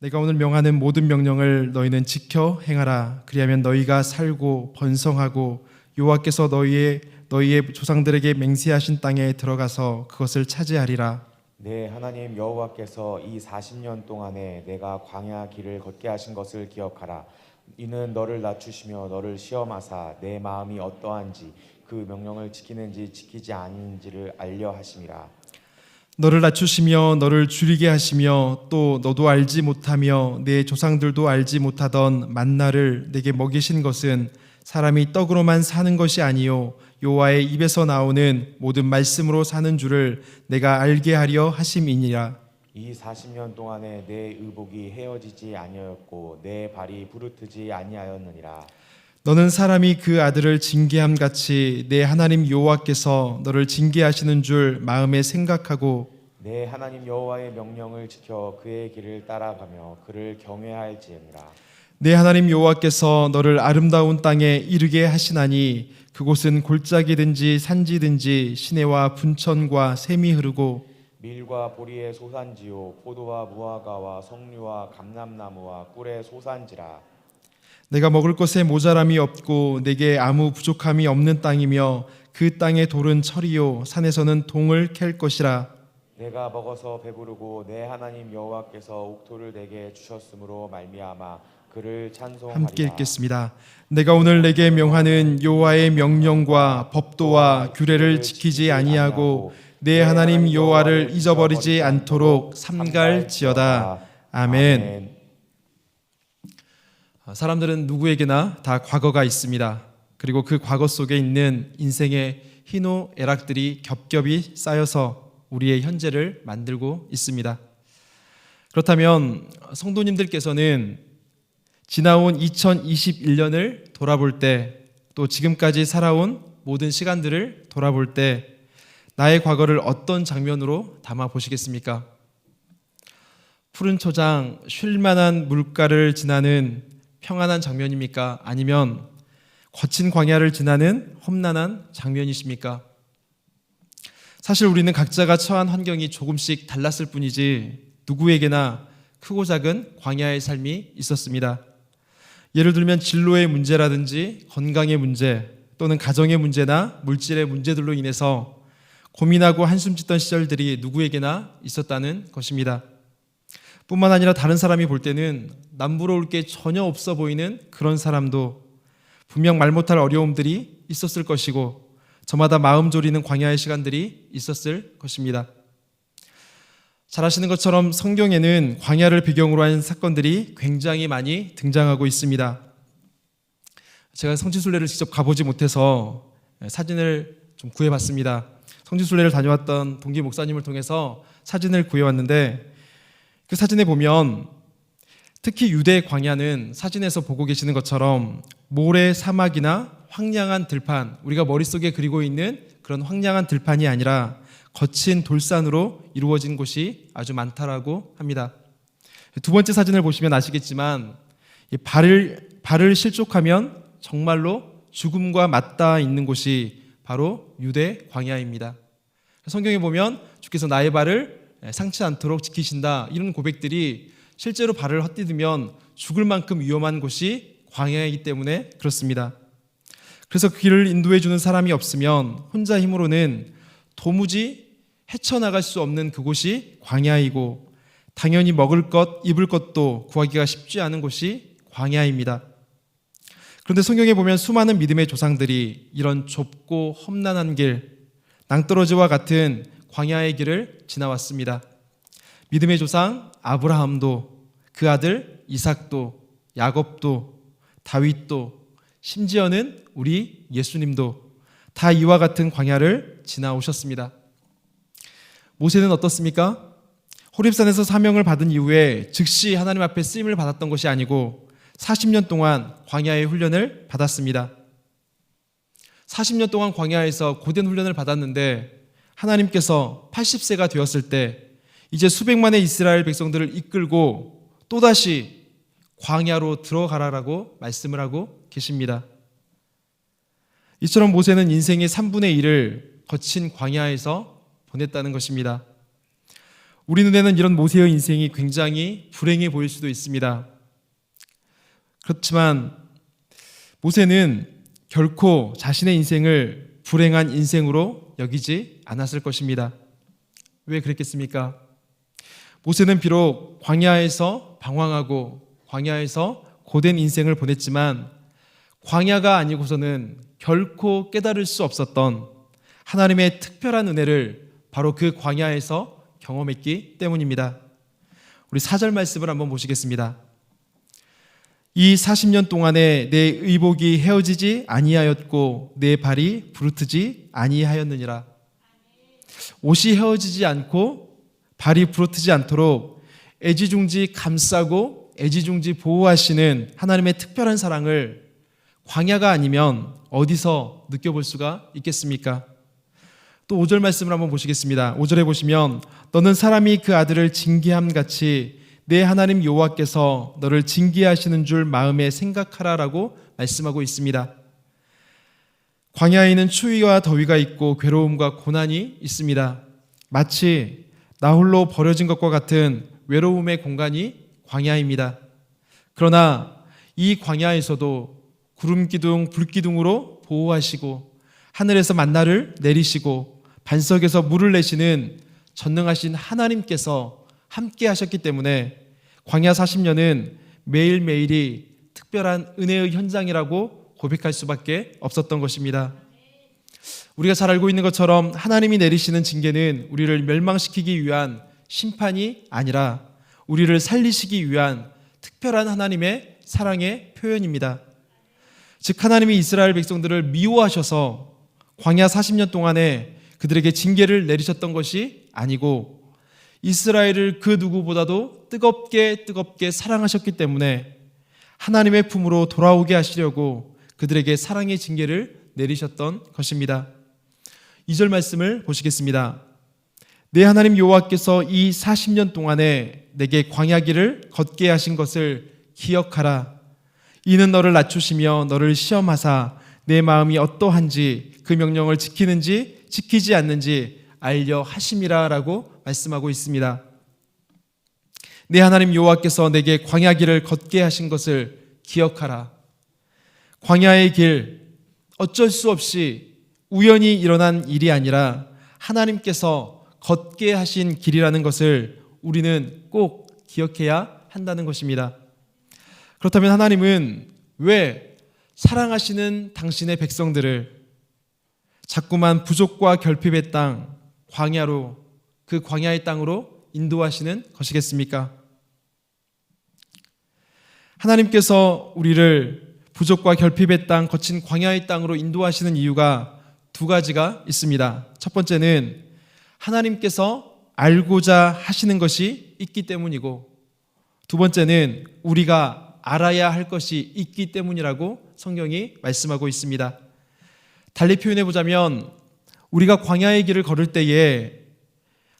내가 오늘 명하는 모든 명령을 너희는 지켜 행하라. 그리하면 너희가 살고 번성하고 여호와께서 너희의 조상들에게 맹세하신 땅에 들어가서 그것을 차지하리라. 내 하나님 여호와께서 이 40년 동안에 내가 광야 길을 걷게 하신 것을 기억하라. 이는 너를 낮추시며 너를 시험하사 내 마음이 어떠한지 그 명령을 지키는지 지키지 아니는지를 알려 하심이라. 너를 낮추시며 너를 줄이게 하시며 또 너도 알지 못하며 내 조상들도 알지 못하던 만나를 내게 먹이신 것은 사람이 떡으로만 사는 것이 아니요 여호와의 입에서 나오는 모든 말씀으로 사는 줄을 내가 알게 하려 하심이니라. 이 40년 동안에 내 의복이 헤어지지 아니하였고 내 발이 부르트지 아니하였느니라. 너는 사람이 그 아들을 징계함 같이 내 하나님 여호와께서 너를 징계하시는 줄 마음에 생각하고 내 하나님 여호와의 명령을 지켜 그의 길을 따라가며 그를 경외할지니라. 내 하나님 여호와께서 너를 아름다운 땅에 이르게 하시나니 그곳은 골짜기든지 산지든지 시내와 분천과 샘이 흐르고 밀과 보리의 소산지요 포도와 무화과와 석류와 감람나무와 꿀의 소산지라. 내가 먹을 것에 모자람이 없고 내게 아무 부족함이 없는 땅이며 그 땅의 돌은 철이요 산에서는 동을 캘 것이라. 내가 먹어서 배부르고 내 하나님 여호와께서 옥토를 내게 주셨으므로 말미암아 그를 찬송하리라. 함께 읽겠습니다. 내가 오늘 내게 명하는 여호와의 명령과 법도와 규례를 지키지 아니하고 내 하나님 여호와를 잊어버리지 않도록 삼갈지어다. 아멘. 사람들은 누구에게나 다 과거가 있습니다. 그리고 그 과거 속에 있는 인생의 희노애락들이 겹겹이 쌓여서 우리의 현재를 만들고 있습니다. 그렇다면 성도님들께서는 지나온 2021년을 돌아볼 때, 또 지금까지 살아온 모든 시간들을 돌아볼 때 나의 과거를 어떤 장면으로 담아 보시겠습니까? 푸른 초장, 쉴만한 물가를 지나는 평안한 장면입니까? 아니면 거친 광야를 지나는 험난한 장면이십니까? 사실 우리는 각자가 처한 환경이 조금씩 달랐을 뿐이지 누구에게나 크고 작은 광야의 삶이 있었습니다. 예를 들면 진로의 문제라든지 건강의 문제 또는 가정의 문제나 물질의 문제들로 인해서 고민하고 한숨 짓던 시절들이 누구에게나 있었다는 것입니다. 뿐만 아니라 다른 사람이 볼 때는 남부러울 게 전혀 없어 보이는 그런 사람도 분명 말 못할 어려움들이 있었을 것이고 저마다 마음 졸이는 광야의 시간들이 있었을 것입니다. 잘 아시는 것처럼 성경에는 광야를 배경으로 한 사건들이 굉장히 많이 등장하고 있습니다. 제가 성지순례를 직접 가보지 못해서 사진을 좀 구해봤습니다. 성지순례를 다녀왔던 동기 목사님을 통해서 사진을 구해왔는데 그 사진에 보면 특히 유대 광야는 사진에서 보고 계시는 것처럼 모래 사막이나 황량한 들판, 우리가 머릿속에 그리고 있는 그런 황량한 들판이 아니라 거친 돌산으로 이루어진 곳이 아주 많다라고 합니다. 두 번째 사진을 보시면 아시겠지만 발을 실족하면 정말로 죽음과 맞닿아 있는 곳이 바로 유대 광야입니다. 성경에 보면 주께서 나의 발을 상치 않도록 지키신다, 이런 고백들이 실제로 발을 헛디디면 죽을 만큼 위험한 곳이 광야이기 때문에 그렇습니다. 그래서 그 길을 인도해 주는 사람이 없으면 혼자 힘으로는 도무지 헤쳐나갈 수 없는 그곳이 광야이고 당연히 먹을 것, 입을 것도 구하기가 쉽지 않은 곳이 광야입니다. 그런데 성경에 보면 수많은 믿음의 조상들이 이런 좁고 험난한 길, 낭떠러지와 같은 광야의 길을 지나왔습니다. 믿음의 조상 아브라함도, 그 아들 이삭도, 야곱도, 다윗도, 심지어는 우리 예수님도 다 이와 같은 광야를 지나오셨습니다. 모세는 어떻습니까? 호렙산에서 사명을 받은 이후에 즉시 하나님 앞에 쓰임을 받았던 것이 아니고 40년 동안 광야의 훈련을 받았습니다. 40년 동안 광야에서 고된 훈련을 받았는데 하나님께서 80세가 되었을 때 이제 수백만의 이스라엘 백성들을 이끌고 또다시 광야로 들어가라라고 말씀을 하고 계십니다. 이처럼 모세는 인생의 3분의 1을 거친 광야에서 보냈다는 것입니다. 우리 눈에는 이런 모세의 인생이 굉장히 불행해 보일 수도 있습니다. 그렇지만 모세는 결코 자신의 인생을 불행한 인생으로 여기지 않았을 것입니다. 왜 그랬겠습니까? 모세는 비록 광야에서 방황하고 광야에서 고된 인생을 보냈지만 광야가 아니고서는 결코 깨달을 수 없었던 하나님의 특별한 은혜를 바로 그 광야에서 경험했기 때문입니다. 우리 4절 말씀을 한번 보시겠습니다. 이 40년 동안에 내 의복이 헤어지지 아니하였고 내 발이 부르트지 아니하였느니라. 옷이 헤어지지 않고 발이 부르트지 않도록 애지중지 감싸고 애지중지 보호하시는 하나님의 특별한 사랑을 광야가 아니면 어디서 느껴볼 수가 있겠습니까? 또 5절 말씀을 한번 보시겠습니다. 5절에 보시면 너는 사람이 그 아들을 징계함 같이 내 하나님 여호와께서 너를 징계하시는 줄 마음에 생각하라라고 말씀하고 있습니다. 광야에는 추위와 더위가 있고 괴로움과 고난이 있습니다. 마치 나 홀로 버려진 것과 같은 외로움의 공간이 광야입니다. 그러나 이 광야에서도 구름기둥, 불기둥으로 보호하시고 하늘에서 만나를 내리시고 반석에서 물을 내시는 전능하신 하나님께서 함께 하셨기 때문에 광야 40년은 매일매일이 특별한 은혜의 현장이라고 고백할 수밖에 없었던 것입니다. 우리가 잘 알고 있는 것처럼 하나님이 내리시는 징계는 우리를 멸망시키기 위한 심판이 아니라 우리를 살리시기 위한 특별한 하나님의 사랑의 표현입니다. 즉 하나님이 이스라엘 백성들을 미워하셔서 광야 40년 동안에 그들에게 징계를 내리셨던 것이 아니고 이스라엘을 그 누구보다도 뜨겁게 사랑하셨기 때문에 하나님의 품으로 돌아오게 하시려고 그들에게 사랑의 징계를 내리셨던 것입니다. 2절 말씀을 보시겠습니다. 내 하나님 여호와께서 이 40년 동안에 내게 광야길을 걷게 하신 것을 기억하라. 이는 너를 낮추시며 너를 시험하사 내 마음이 어떠한지 그 명령을 지키는지 지키지 않는지 알려 하심이라 라고 말씀하고 있습니다. 내 하나님 여호와께서 내게 광야길을 걷게 하신 것을 기억하라. 광야의 길, 어쩔 수 없이 우연히 일어난 일이 아니라 하나님께서 걷게 하신 길이라는 것을 우리는 꼭 기억해야 한다는 것입니다. 그렇다면 하나님은 왜 사랑하시는 당신의 백성들을 자꾸만 부족과 결핍의 땅, 광야로, 그 광야의 땅으로 인도하시는 것이겠습니까? 하나님께서 우리를 부족과 결핍의 땅, 거친 광야의 땅으로 인도하시는 이유가 두 가지가 있습니다. 첫 번째는 하나님께서 알고자 하시는 것이 있기 때문이고, 두 번째는 우리가 알아야 할 것이 있기 때문이라고 성경이 말씀하고 있습니다. 달리 표현해 보자면 우리가 광야의 길을 걸을 때에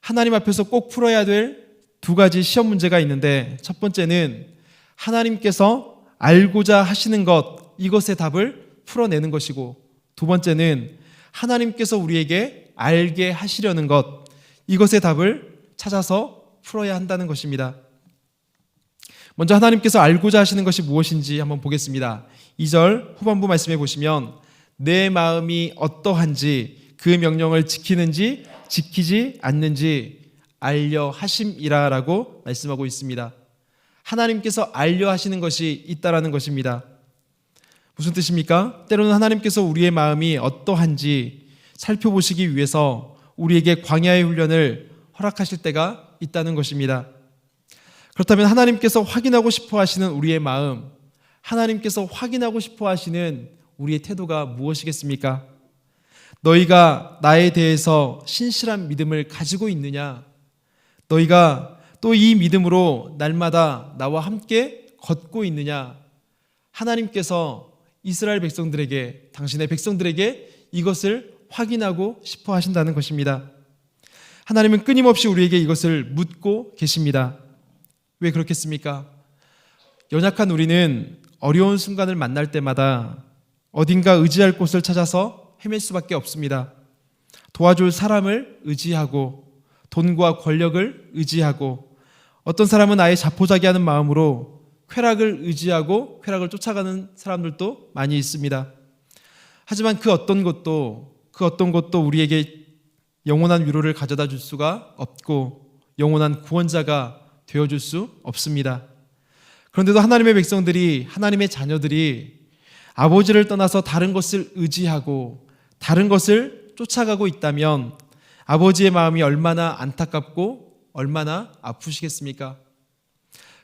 하나님 앞에서 꼭 풀어야 될 두 가지 시험 문제가 있는데, 첫 번째는 하나님께서 알고자 하시는 것, 이것의 답을 풀어내는 것이고, 두 번째는 하나님께서 우리에게 알게 하시려는 것, 이것의 답을 찾아서 풀어야 한다는 것입니다. 먼저 하나님께서 알고자 하시는 것이 무엇인지 한번 보겠습니다. 2절 후반부 말씀해 보시면 내 마음이 어떠한지 그 명령을 지키는지 지키지 않는지 알려 하심이라 라고 말씀하고 있습니다. 하나님께서 알려 하시는 것이 있다라는 것입니다. 무슨 뜻입니까? 때로는 하나님께서 우리의 마음이 어떠한지 살펴보시기 위해서 우리에게 광야의 훈련을 허락하실 때가 있다는 것입니다. 그렇다면 하나님께서 확인하고 싶어 하시는 우리의 마음, 하나님께서 확인하고 싶어 하시는 우리의 태도가 무엇이겠습니까? 너희가 나에 대해서 신실한 믿음을 가지고 있느냐? 너희가 또 이 믿음으로 날마다 나와 함께 걷고 있느냐? 하나님께서 이스라엘 백성들에게, 당신의 백성들에게 이것을 확인하고 싶어 하신다는 것입니다. 하나님은 끊임없이 우리에게 이것을 묻고 계십니다. 왜 그렇겠습니까? 연약한 우리는 어려운 순간을 만날 때마다 어딘가 의지할 곳을 찾아서 헤맬 수밖에 없습니다. 도와줄 사람을 의지하고 돈과 권력을 의지하고 어떤 사람은 아예 자포자기하는 마음으로 쾌락을 의지하고 쾌락을 쫓아가는 사람들도 많이 있습니다. 하지만 그 어떤 것도 우리에게 영원한 위로를 가져다 줄 수가 없고 영원한 구원자가 되어줄 수 없습니다. 그런데도 하나님의 백성들이, 하나님의 자녀들이 아버지를 떠나서 다른 것을 의지하고 다른 것을 쫓아가고 있다면 아버지의 마음이 얼마나 안타깝고 얼마나 아프시겠습니까?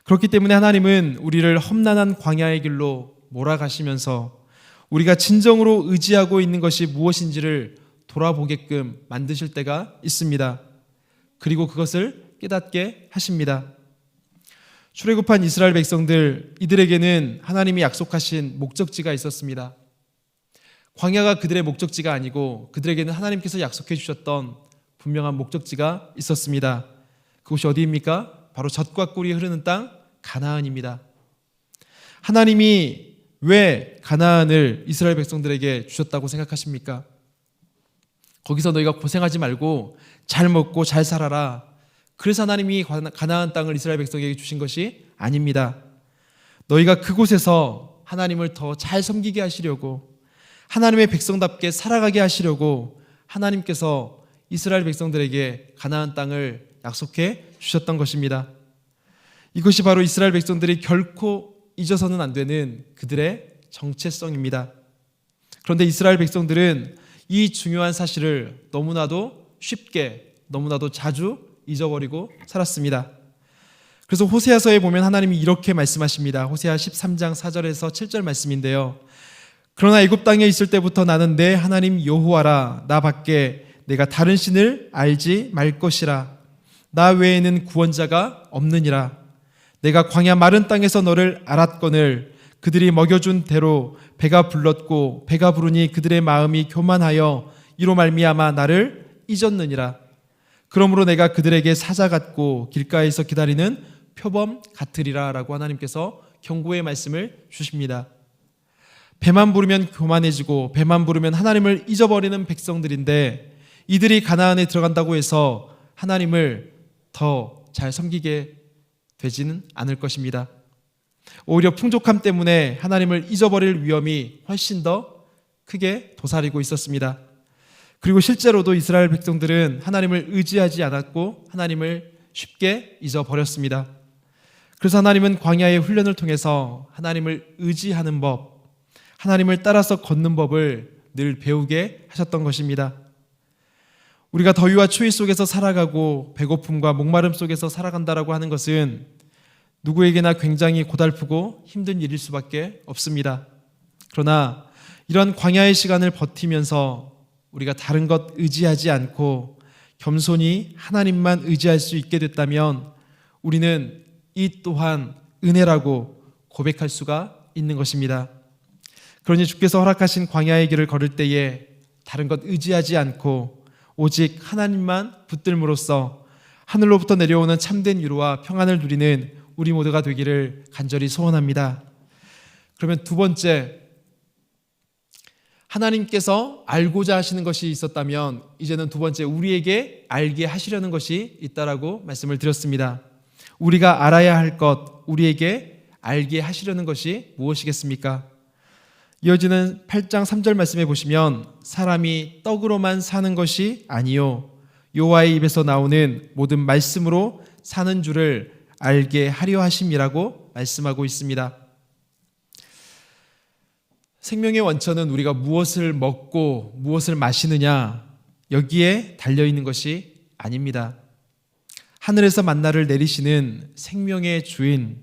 그렇기 때문에 하나님은 우리를 험난한 광야의 길로 몰아가시면서 우리가 진정으로 의지하고 있는 것이 무엇인지를 돌아보게끔 만드실 때가 있습니다. 그리고 그것을 깨닫게 하십니다. 출애굽한 이스라엘 백성들, 이들에게는 하나님이 약속하신 목적지가 있었습니다. 광야가 그들의 목적지가 아니고 그들에게는 하나님께서 약속해 주셨던 분명한 목적지가 있었습니다. 그곳이 어디입니까? 바로 젖과 꿀이 흐르는 땅 가나안입니다. 하나님이 왜 가나안을 이스라엘 백성들에게 주셨다고 생각하십니까? 거기서 너희가 고생하지 말고 잘 먹고 잘 살아라. 그래서 하나님이 가나안 땅을 이스라엘 백성에게 주신 것이 아닙니다. 너희가 그곳에서 하나님을 더 잘 섬기게 하시려고, 하나님의 백성답게 살아가게 하시려고 하나님께서 이스라엘 백성들에게 가나안 땅을 약속해 주셨던 것입니다. 이것이 바로 이스라엘 백성들이 결코 잊어서는 안 되는 그들의 정체성입니다. 그런데 이스라엘 백성들은 이 중요한 사실을 너무나도 쉽게, 너무나도 자주 잊어버리고 살았습니다. 그래서 호세아서에 보면 하나님이 이렇게 말씀하십니다. 호세아 13장 4절에서 7절 말씀인데요. 그러나 애굽 땅에 있을 때부터 나는 내 하나님 여호와라. 나 밖에 내가 다른 신을 알지 말 것이라. 나 외에는 구원자가 없느니라. 내가 광야 마른 땅에서 너를 알았거늘 그들이 먹여준 대로 배가 불렀고 배가 부르니 그들의 마음이 교만하여 이로 말미암아 나를 잊었느니라. 그러므로 내가 그들에게 사자 같고 길가에서 기다리는 표범 같으리라 라고 하나님께서 경고의 말씀을 주십니다. 배만 부르면 교만해지고 배만 부르면 하나님을 잊어버리는 백성들인데 이들이 가나안에 들어간다고 해서 하나님을 더 잘 섬기게 되지는 않을 것입니다. 오히려 풍족함 때문에 하나님을 잊어버릴 위험이 훨씬 더 크게 도사리고 있었습니다. 그리고 실제로도 이스라엘 백성들은 하나님을 의지하지 않았고 하나님을 쉽게 잊어버렸습니다. 그래서 하나님은 광야의 훈련을 통해서 하나님을 의지하는 법, 하나님을 따라서 걷는 법을 늘 배우게 하셨던 것입니다. 우리가 더위와 추위 속에서 살아가고 배고픔과 목마름 속에서 살아간다라고 하는 것은 누구에게나 굉장히 고달프고 힘든 일일 수밖에 없습니다. 그러나 이런 광야의 시간을 버티면서 우리가 다른 것 의지하지 않고 겸손히 하나님만 의지할 수 있게 됐다면 우리는 이 또한 은혜라고 고백할 수가 있는 것입니다. 그러니 주께서 허락하신 광야의 길을 걸을 때에 다른 것 의지하지 않고 오직 하나님만 붙들므로써 하늘로부터 내려오는 참된 위로와 평안을 누리는 우리 모두가 되기를 간절히 소원합니다. 그러면 두 번째, 하나님께서 알고자 하시는 것이 있었다면 이제는 두 번째, 우리에게 알게 하시려는 것이 있다라고 말씀을 드렸습니다. 우리가 알아야 할 것, 우리에게 알게 하시려는 것이 무엇이겠습니까? 이어지는 8장 3절 말씀에 보시면 사람이 떡으로만 사는 것이 아니요 여호와의 입에서 나오는 모든 말씀으로 사는 줄을 알게 하려 하심이라고 말씀하고 있습니다. 생명의 원천은 우리가 무엇을 먹고 무엇을 마시느냐 여기에 달려있는 것이 아닙니다. 하늘에서 만나를 내리시는 생명의 주인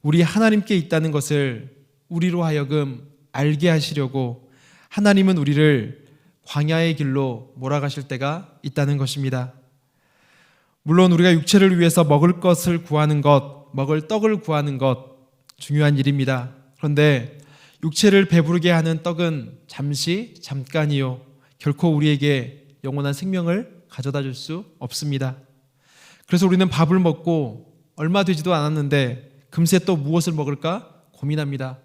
우리 하나님께 있다는 것을 우리로 하여금 알게 하시려고 하나님은 우리를 광야의 길로 몰아가실 때가 있다는 것입니다. 물론 우리가 육체를 위해서 먹을 것을 구하는 것, 먹을 떡을 구하는 것 중요한 일입니다. 그런데 육체를 배부르게 하는 떡은 잠깐이요 결코 우리에게 영원한 생명을 가져다 줄 수 없습니다. 그래서 우리는 밥을 먹고 얼마 되지도 않았는데 금세 또 무엇을 먹을까 고민합니다.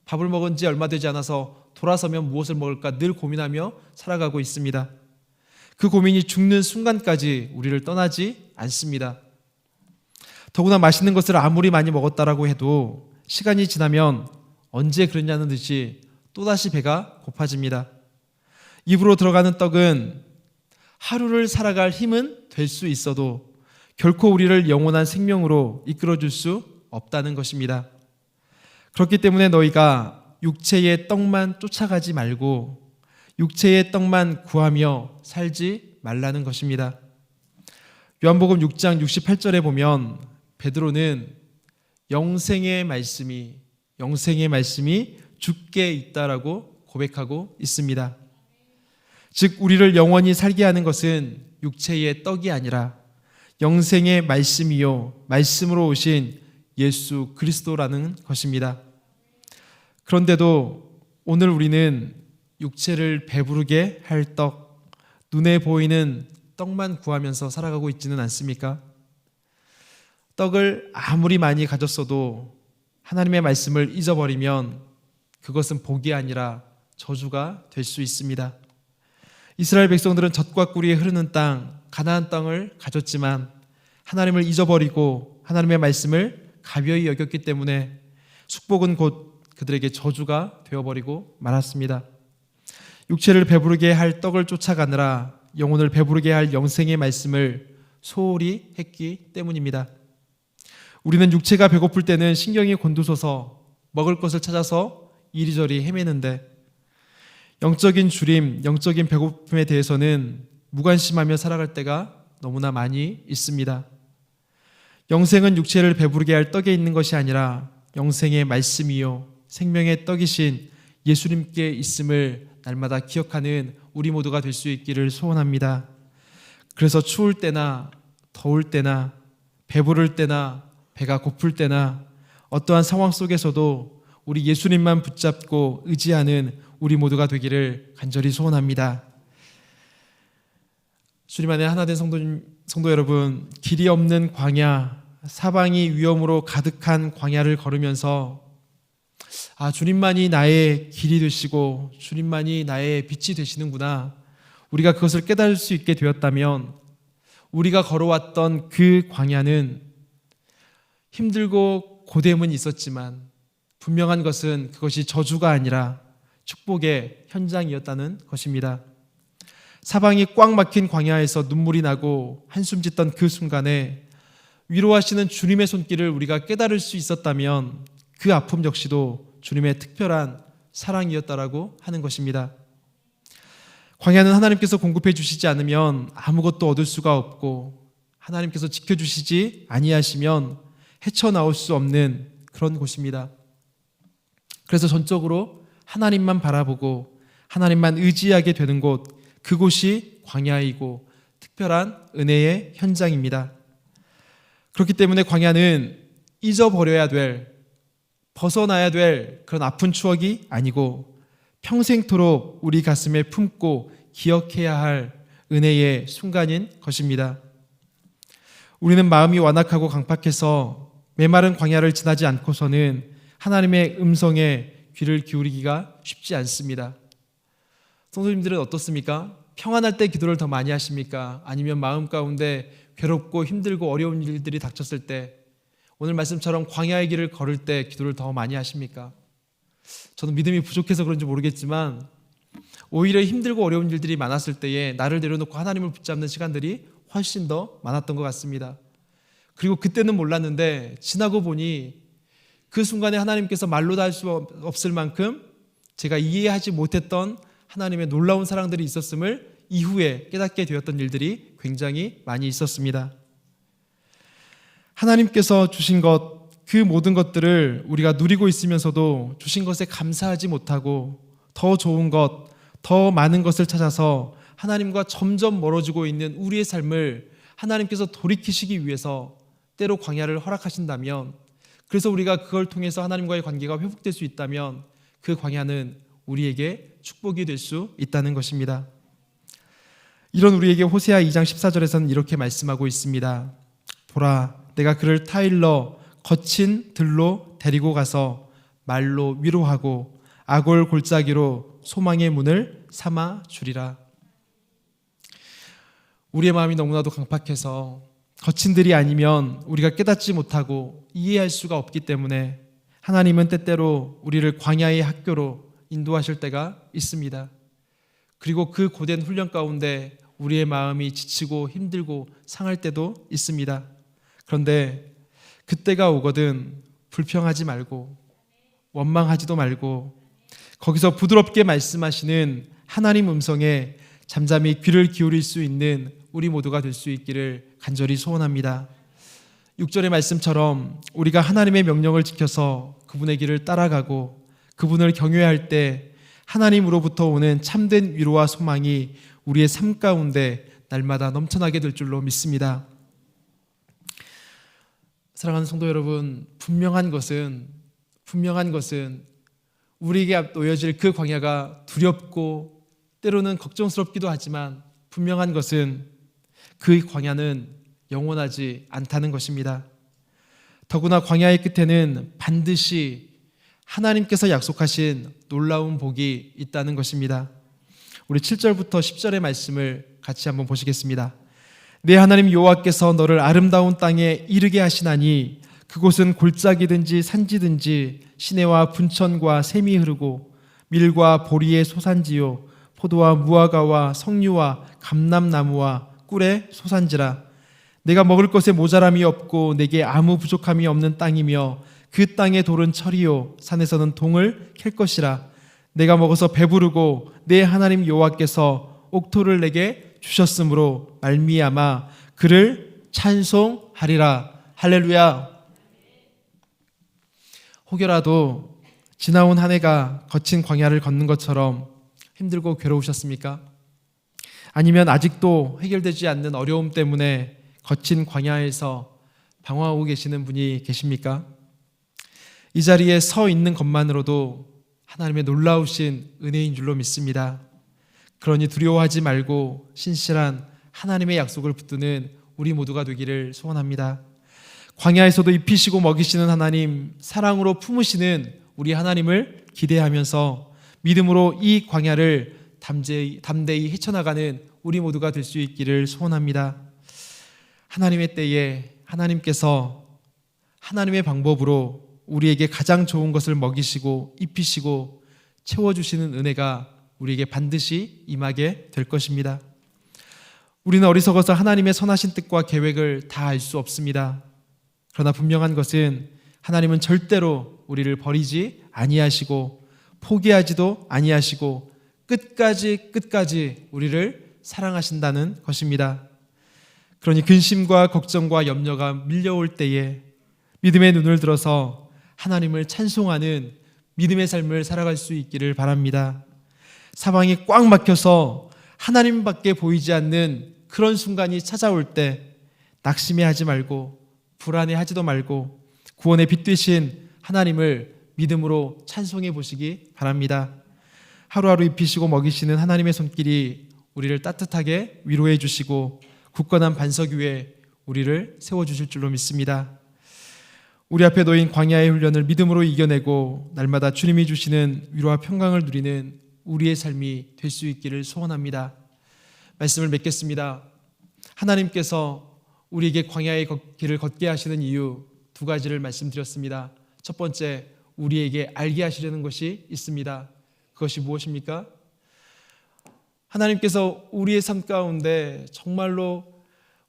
밥을 먹은 지 얼마 되지 않아서 돌아서면 무엇을 먹을까 늘 고민하며 살아가고 있습니다. 그 고민이 죽는 순간까지 우리를 떠나지 않습니다. 더구나 맛있는 것을 아무리 많이 먹었다라고 해도 시간이 지나면 언제 그랬냐는 듯이 또다시 배가 고파집니다. 입으로 들어가는 떡은 하루를 살아갈 힘은 될 수 있어도 결코 우리를 영원한 생명으로 이끌어줄 수 없다는 것입니다. 그렇기 때문에 너희가 육체의 떡만 쫓아가지 말고 육체의 떡만 구하며 살지 말라는 것입니다. 요한복음 6장 68절에 보면 베드로는 영생의 말씀이 주께 있다라고 고백하고 있습니다. 즉 우리를 영원히 살게 하는 것은 육체의 떡이 아니라 영생의 말씀이요 말씀으로 오신 예수 그리스도라는 것입니다. 그런데도 오늘 우리는 육체를 배부르게 할 떡, 눈에 보이는 떡만 구하면서 살아가고 있지는 않습니까? 떡을 아무리 많이 가졌어도 하나님의 말씀을 잊어버리면 그것은 복이 아니라 저주가 될 수 있습니다. 이스라엘 백성들은 젖과 꿀이 흐르는 땅, 가나안 땅을 가졌지만 하나님을 잊어버리고 하나님의 말씀을 가벼이 여겼기 때문에 축복은 곧 그들에게 저주가 되어버리고 말았습니다. 육체를 배부르게 할 떡을 쫓아가느라 영혼을 배부르게 할 영생의 말씀을 소홀히 했기 때문입니다. 우리는 육체가 배고플 때는 신경이 곤두서서 먹을 것을 찾아서 이리저리 헤매는데 영적인 주림, 영적인 배고픔에 대해서는 무관심하며 살아갈 때가 너무나 많이 있습니다. 영생은 육체를 배부르게 할 떡에 있는 것이 아니라 영생의 말씀이요 생명의 떡이신 예수님께 있음을 날마다 기억하는 우리 모두가 될 수 있기를 소원합니다. 그래서 추울 때나 더울 때나 배부를 때나 배가 고플 때나 어떠한 상황 속에서도 우리 예수님만 붙잡고 의지하는 우리 모두가 되기를 간절히 소원합니다. 주님 안에 하나 된 성도 여러분, 길이 없는 광야, 사방이 위험으로 가득한 광야를 걸으면서 주님만이 나의 길이 되시고 주님만이 나의 빛이 되시는구나, 우리가 그것을 깨달을 수 있게 되었다면 우리가 걸어왔던 그 광야는 힘들고 고됨은 있었지만 분명한 것은 그것이 저주가 아니라 축복의 현장이었다는 것입니다. 사방이 꽉 막힌 광야에서 눈물이 나고 한숨 짓던 그 순간에 위로하시는 주님의 손길을 우리가 깨달을 수 있었다면 그 아픔 역시도 주님의 특별한 사랑이었다라고 하는 것입니다. 광야는 하나님께서 공급해 주시지 않으면 아무것도 얻을 수가 없고 하나님께서 지켜주시지 아니하시면 헤쳐나올 수 없는 그런 곳입니다. 그래서 전적으로 하나님만 바라보고 하나님만 의지하게 되는 곳, 그곳이 광야이고 특별한 은혜의 현장입니다. 그렇기 때문에 광야는 잊어버려야 될, 벗어나야 될 그런 아픈 추억이 아니고 평생토록 우리 가슴에 품고 기억해야 할 은혜의 순간인 것입니다. 우리는 마음이 완악하고 강팍해서 메마른 광야를 지나지 않고서는 하나님의 음성에 귀를 기울이기가 쉽지 않습니다. 성도님들은 어떻습니까? 평안할 때 기도를 더 많이 하십니까? 아니면 마음 가운데 괴롭고 힘들고 어려운 일들이 닥쳤을 때, 오늘 말씀처럼 광야의 길을 걸을 때 기도를 더 많이 하십니까? 저는 믿음이 부족해서 그런지 모르겠지만 오히려 힘들고 어려운 일들이 많았을 때에 나를 내려놓고 하나님을 붙잡는 시간들이 훨씬 더 많았던 것 같습니다. 그리고 그때는 몰랐는데 지나고 보니 그 순간에 하나님께서 말로 다 할 수 없을 만큼 제가 이해하지 못했던 하나님의 놀라운 사랑들이 있었음을 이후에 깨닫게 되었던 일들이 굉장히 많이 있었습니다. 하나님께서 주신 것, 그 모든 것들을 우리가 누리고 있으면서도 주신 것에 감사하지 못하고 더 좋은 것, 더 많은 것을 찾아서 하나님과 점점 멀어지고 있는 우리의 삶을 하나님께서 돌이키시기 위해서 때로 광야를 허락하신다면, 그래서 우리가 그걸 통해서 하나님과의 관계가 회복될 수 있다면 그 광야는 우리에게 축복이 될 수 있다는 것입니다. 이런 우리에게 호세아 2장 14절에서는 이렇게 말씀하고 있습니다. 보라, 내가 그를 타일러 거친 들로 데리고 가서 말로 위로하고 악올 골짜기로 소망의 문을 삼아 주리라. 우리의 마음이 너무나도 강팍해서 거친들이 아니면 우리가 깨닫지 못하고 이해할 수가 없기 때문에 하나님은 때때로 우리를 광야의 학교로 인도하실 때가 있습니다. 그리고 그 고된 훈련 가운데 우리의 마음이 지치고 힘들고 상할 때도 있습니다. 그런데 그때가 오거든 불평하지 말고 원망하지도 말고 거기서 부드럽게 말씀하시는 하나님 음성에 잠잠히 귀를 기울일 수 있는 우리 모두가 될 수 있기를 간절히 소원합니다. 6절의 말씀처럼 우리가 하나님의 명령을 지켜서 그분의 길을 따라가고 그분을 경외할 때 하나님으로부터 오는 참된 위로와 소망이 우리의 삶 가운데 날마다 넘쳐나게 될 줄로 믿습니다. 사랑하는 성도 여러분, 분명한 것은 우리에게 놓여질 그 광야가 두렵고 때로는 걱정스럽기도 하지만 분명한 것은 그 광야는 영원하지 않다는 것입니다. 더구나 광야의 끝에는 반드시 하나님께서 약속하신 놀라운 복이 있다는 것입니다. 우리 7절부터 10절의 말씀을 같이 한번 보시겠습니다. 내 하나님 여호와께서 너를 아름다운 땅에 이르게 하시나니 그곳은 골짜기든지 산지든지 시내와 분천과 샘이 흐르고 밀과 보리의 소산지요 포도와 무화과와 석류와 감람나무와 꿀의 소산지라. 내가 먹을 것에 모자람이 없고 내게 아무 부족함이 없는 땅이며 그 땅의 돌은 철이요 산에서는 동을 캘 것이라. 내가 먹어서 배부르고 내 하나님 여호와께서 옥토를 내게 주셨으므로 말미암아 그를 찬송하리라. 할렐루야. 혹여라도 지나온 한 해가 거친 광야를 걷는 것처럼 힘들고 괴로우셨습니까? 아니면 아직도 해결되지 않는 어려움 때문에 거친 광야에서 방황하고 계시는 분이 계십니까? 이 자리에 서 있는 것만으로도 하나님의 놀라우신 은혜인 줄로 믿습니다. 그러니 두려워하지 말고 신실한 하나님의 약속을 붙드는 우리 모두가 되기를 소원합니다. 광야에서도 입히시고 먹이시는 하나님, 사랑으로 품으시는 우리 하나님을 기대하면서 믿음으로 이 광야를 담대히 헤쳐나가는 우리 모두가 될 수 있기를 소원합니다. 하나님의 때에 하나님께서 하나님의 방법으로 우리에게 가장 좋은 것을 먹이시고 입히시고 채워주시는 은혜가 우리에게 반드시 임하게 될 것입니다. 우리는 어리석어서 하나님의 선하신 뜻과 계획을 다 알 수 없습니다. 그러나 분명한 것은 하나님은 절대로 우리를 버리지 아니하시고 포기하지도 아니하시고 끝까지 우리를 사랑하신다는 것입니다. 그러니 근심과 걱정과 염려가 밀려올 때에 믿음의 눈을 들어서 하나님을 찬송하는 믿음의 삶을 살아갈 수 있기를 바랍니다. 사방이 꽉 막혀서 하나님밖에 보이지 않는 그런 순간이 찾아올 때 낙심해하지 말고 불안해하지도 말고 구원의 빛 되신 하나님을 믿음으로 찬송해 보시기 바랍니다. 하루하루 입히시고 먹이시는 하나님의 손길이 우리를 따뜻하게 위로해 주시고 굳건한 반석 위에 우리를 세워주실 줄로 믿습니다. 우리 앞에 놓인 광야의 훈련을 믿음으로 이겨내고 날마다 주님이 주시는 위로와 평강을 누리는 우리의 삶이 될 수 있기를 소원합니다. 말씀을 맺겠습니다. 하나님께서 우리에게 광야의 길을 걷게 하시는 이유 두 가지를 말씀드렸습니다. 첫 번째, 우리에게 알게 하시려는 것이 있습니다. 그것이 무엇입니까? 하나님께서 우리의 삶 가운데 정말로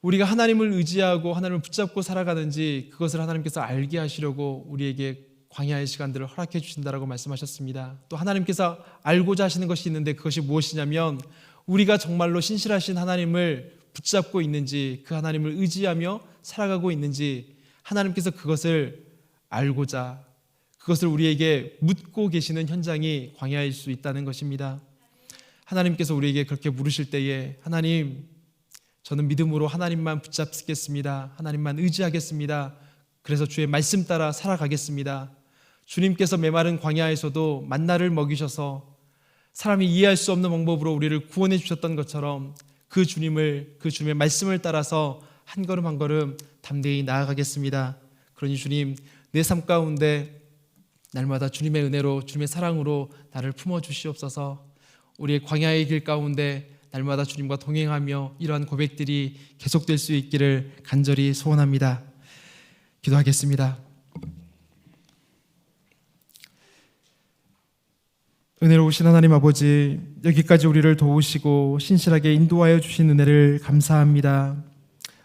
우리가 하나님을 의지하고 하나님을 붙잡고 살아가는지 그것을 하나님께서 알게 하시려고 우리에게 광야의 시간들을 허락해 주신다라고 말씀하셨습니다. 또 하나님께서 알고자 하시는 것이 있는데 그것이 무엇이냐면 우리가 정말로 신실하신 하나님을 붙잡고 있는지 그 하나님을 의지하며 살아가고 있는지 하나님께서 그것을 알고자 그것을 우리에게 묻고 계시는 현장이 광야일 수 있다는 것입니다. 하나님께서 우리에게 그렇게 물으실 때에 하나님, 저는 믿음으로 하나님만 붙잡겠습니다. 하나님만 의지하겠습니다. 그래서 주의 말씀 따라 살아가겠습니다. 주님께서 메마른 광야에서도 만나를 먹이셔서 사람이 이해할 수 없는 방법으로 우리를 구원해 주셨던 것처럼 그 주님의 말씀을 따라서 한 걸음 한 걸음 담대히 나아가겠습니다. 그러니 주님, 내 삶 가운데 날마다 주님의 은혜로 주님의 사랑으로 나를 품어 주시옵소서. 우리의 광야의 길 가운데 날마다 주님과 동행하며 이러한 고백들이 계속될 수 있기를 간절히 소원합니다. 기도하겠습니다. 은혜로우신 하나님 아버지, 여기까지 우리를 도우시고 신실하게 인도하여 주신 은혜를 감사합니다.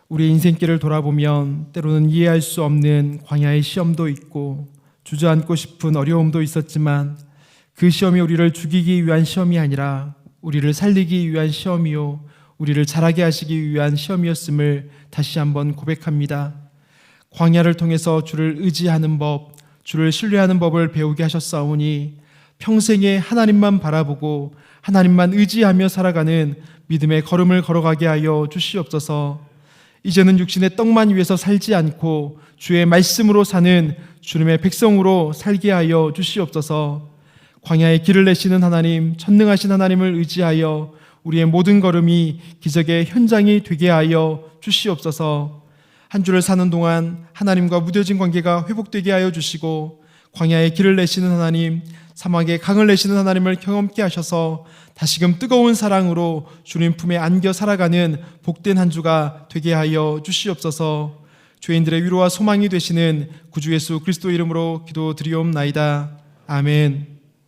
우리의 인생길을 돌아보면 때로는 이해할 수 없는 광야의 시험도 있고 주저앉고 싶은 어려움도 있었지만 그 시험이 우리를 죽이기 위한 시험이 아니라 우리를 살리기 위한 시험이요 우리를 자라게 하시기 위한 시험이었음을 다시 한번 고백합니다. 광야를 통해서 주를 의지하는 법, 주를 신뢰하는 법을 배우게 하셨사오니 평생에 하나님만 바라보고 하나님만 의지하며 살아가는 믿음의 걸음을 걸어가게 하여 주시옵소서. 이제는 육신의 떡만 위해서 살지 않고 주의 말씀으로 사는 주님의 백성으로 살게 하여 주시옵소서. 광야의 길을 내시는 하나님, 전능하신 하나님을 의지하여 우리의 모든 걸음이 기적의 현장이 되게 하여 주시옵소서. 한 주를 사는 동안 하나님과 무뎌진 관계가 회복되게 하여 주시고 광야의 길을 내시는 하나님, 사막의 강을 내시는 하나님을 경험케 하셔서 다시금 뜨거운 사랑으로 주님 품에 안겨 살아가는 복된 한 주가 되게 하여 주시옵소서. 죄인들의 위로와 소망이 되시는 구주 예수 그리스도 이름으로 기도드리옵나이다. 아멘.